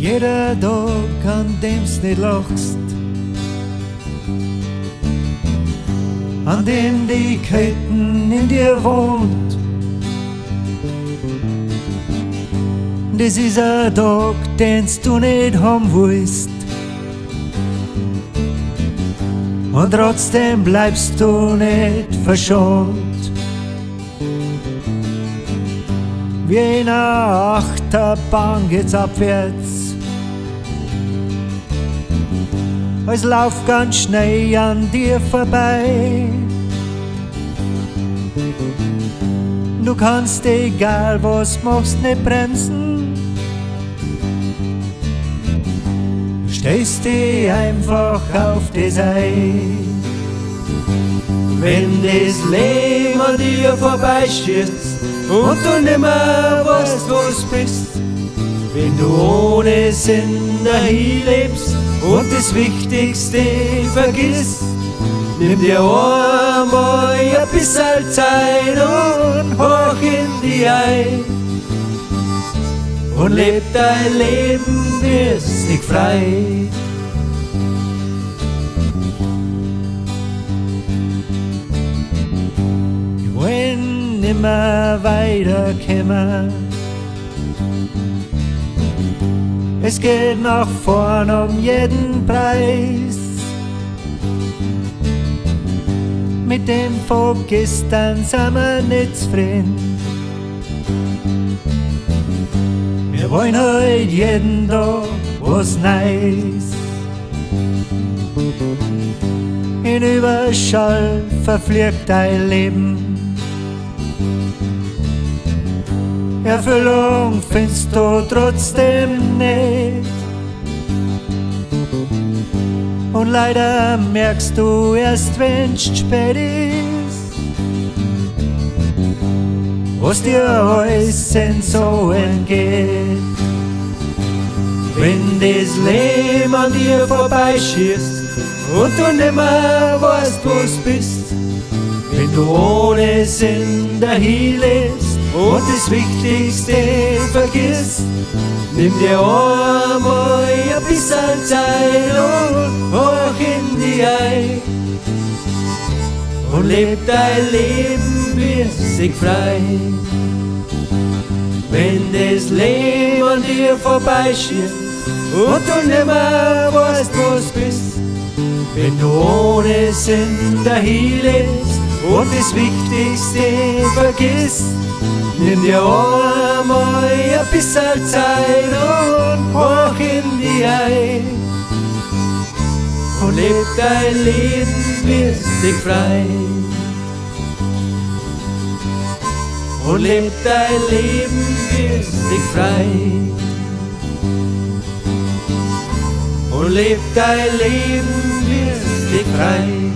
Jeder Tag, an dem's nicht lachst, an dem die Ketten in dir wohnt, das ist ein Tag, den's du nicht haben willst. Und trotzdem bleibst du nicht verschont. Wie in einer Achterbahn geht's abwärts, es läuft ganz schnell an dir vorbei. Du kannst, egal was machst, nicht bremsen, stehst dich einfach auf das ein. Wenn das Leben an dir vorbeischießt und du nimmer weißt, wo's bist, wenn du ohne Sinn dahin lebst und das Wichtigste vergisst, nimm dir einmal ein bisschen Zeit und hoch in die ein und leb dein Leben, wirst dich frei. Wir wollen nimmer weiterkommen, es geht nach vorn um jeden Preis. Mit dem von gestern sind wir nicht zufrieden. Wir wollen heute jeden Tag was Neues. In Überschall verfliegt dein Leben. Erfüllung findest du trotzdem nicht. Und leider merkst du erst, wenn's spät ist, was dir alles so entgeht. Wenn das Leben an dir vorbeischießt und du nimmer weißt, wo's bist, wenn du ohne Sinn dahin lebst und das Wichtigste vergisst, nimm dir einmal ein bisschen Zeit und hoch in die ein und leb dein Leben, wirst dich frei. Wenn das Leben an dir vorbeischießt und du nimmer weißt, wo's bist, wenn du ohne Sinn dahin lebst und das Wichtigste vergisst, nimm dir einmal ein bisschen Zeit und hoch in die ein und leb dein Leben, wirst dich frei. Und leb dein Leben, wirst dich frei. Und leb dein Leben, wirst dich frei.